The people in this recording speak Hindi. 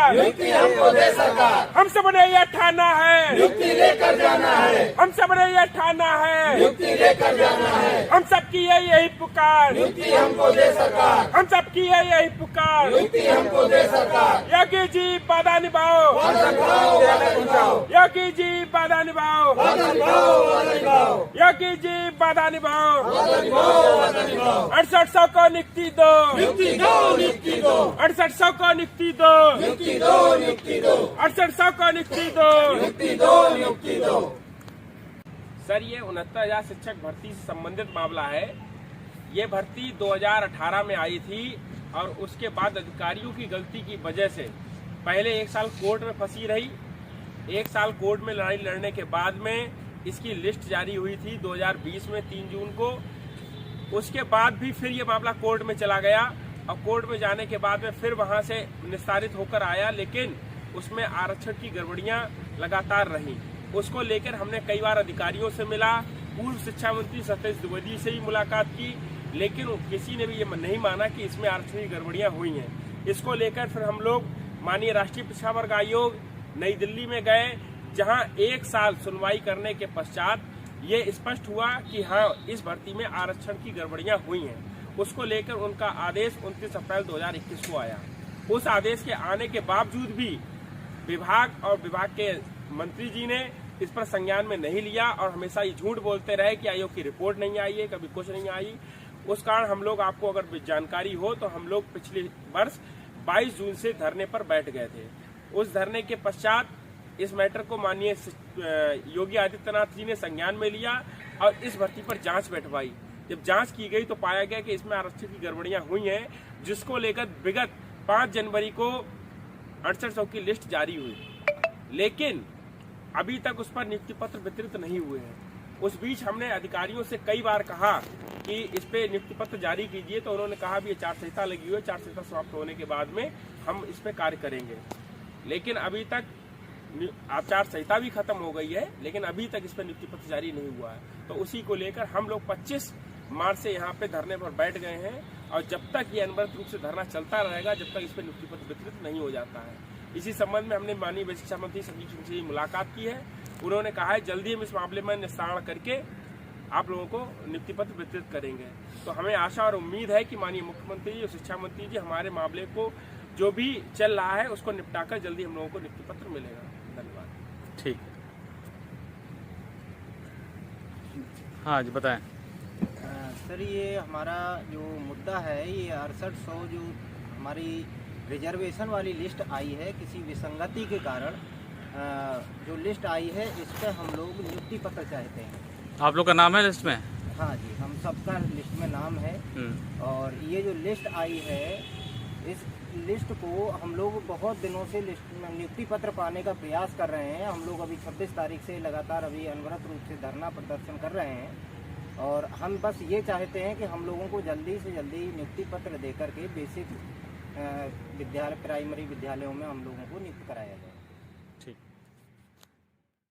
सरकार, नियुक्ति हमको दे सरकार, हम सब ने ये ठाना है, नियुक्ति लेकर जाना है, हम सब ने ये ठाना है, नियुक्ति लेकर जाना है, हम सबकी है यही पुकार, नियुक्ति हमको दे सरकार, हम सबकी है यही पुकार। नियुक्ति हमको दे सरकार, योगी जी वादा निभाओ, वादा निभाओ, वादा निभाओ, योगी जी वादा निभाओ, वादा निभाओ, वादा निभाओ, योगी जी वादा निभाओ। वादा निभाओ, वादा निभाओ, 6800 को नियुक्ति दो, नियुक्ति दो, नियुक्ति दो, 6800 को नियुक्ति दो, नियुक्ति दो, नियुक्ति दो, 6800 को नियुक्ति दो। नियुक्ति दो, नियुक्ति दो। सर, ये 69,000 शिक्षक भर्ती से संबंधित मामला है। ये भर्ती 2018 में आई थी और उसके बाद अधिकारियों की गलती की वजह से पहले 1 साल कोर्ट में फंसी रही। 1 साल कोर्ट में लड़ाई लड़ने के बाद में इसकी लिस्ट जारी हुई थी 2020 में 3 जून को। उसके बाद भी फिर ये मामला कोर्ट में चला गया और कोर्ट में जाने के बाद में फिर वहां से निस्तारित होकर आया, लेकिन उसमें आरक्षण की गड़बड़ियां लगातार रही। उसको लेकर हमने कई बार अधिकारियों से मिला, पूर्व शिक्षा मंत्री सतीश द्विवेदी से ही मुलाकात की, लेकिन किसी ने भी ये नहीं माना कि इसमें आरक्षण की गड़बड़ियां हुई हैं। इसको लेकर फिर हम लोग माननीय राष्ट्रीय पिछड़ा वर्ग आयोग नई दिल्ली में गए, जहां 1 साल सुनवाई करने के पश्चात ये स्पष्ट हुआ कि हाँ, इस भर्ती में आरक्षण की गड़बड़ियां हुई हैं। उसको लेकर उनका आदेश 29 अप्रैल 2021 को आया। उस आदेश के आने के बावजूद भी विभाग और विभाग के मंत्री जी ने इस पर संज्ञान में नहीं लिया और हमेशा ये झूठ बोलते रहे कि आयोग की रिपोर्ट नहीं आई है, कभी कुछ नहीं आई। उस कारण हम लोग, आपको अगर जानकारी हो तो हम लोग पिछले वर्ष 22 जून से धरने पर बैठ गए थे। उस धरने के पश्चात इस मैटर को माननीय योगी आदित्यनाथ जी ने संज्ञान में लिया और इस भर्ती पर जांच बैठवाई। जब जांच की गई तो पाया गया कि इसमें आरक्षण की गड़बड़ियां हुई हैं, जिसको लेकर विगत 5 जनवरी को 6800 की लिस्ट जारी हुई, लेकिन अभी तक उस पर नियुक्ति पत्र वितरित नहीं हुए हैं। उस बीच हमने अधिकारियों से कई बार कहा कि इस पे नियुक्ति पत्र जारी कीजिए, तो उन्होंने कहा भी आचार संहिता लगी हुई है, आचार संहिता समाप्त होने के बाद में हम इस पे कार्य करेंगे। लेकिन अभी तक आचार संहिता भी खत्म हो गई है, लेकिन अभी तक इस पर नियुक्ति पत्र जारी नहीं हुआ है। तो उसी को लेकर हम लोग 25 मार्च से यहाँ पे धरने पर बैठ गए हैं और जब तक ये अनवरत रूप से धरना चलता रहेगा, जब तक इस पर नियुक्ति पत्र वितरित नहीं हो जाता है। इसी संबंध में हमने माननीय शिक्षा मंत्री संजीव सिंह से मुलाकात की है। उन्होंने कहा है जल्दी हम इस मामले में निस्तारण करके आप लोगों को नियुक्ति पत्र वितरित करेंगे। तो हमें आशा और उम्मीद है कि माननीय मुख्यमंत्री जी और शिक्षा मंत्री जी हमारे मामले को, जो भी चल रहा है, उसको निपटाकर जल्दी हम लोगों को नियुक्ति पत्र मिलेगा। धन्यवाद। ठीक, हाँ जी बताएं। सर, ये हमारा जो मुद्दा है, ये 6800 जो हमारी रिजर्वेशन वाली लिस्ट आई है, किसी विसंगति के कारण जो लिस्ट आई है, इस पर हम लोग नियुक्ति पत्र चाहते हैं। आप लोग का नाम है लिस्ट में? हाँ जी, हम सबका लिस्ट में नाम है। और ये जो लिस्ट आई है, इस लिस्ट को हम लोग बहुत दिनों से लिस्ट में नियुक्ति पत्र पाने का प्रयास कर रहे हैं। हम लोग अभी 26 तारीख से लगातार अभी अनवरत रूप से धरना प्रदर्शन कर रहे हैं और हम बस ये चाहते हैं कि हम लोगों को जल्दी से जल्दी नियुक्ति पत्र देकर के बेसिक विद्यालय, प्राइमरी विद्यालयों में हम लोगों को नियुक्त कराया जाए।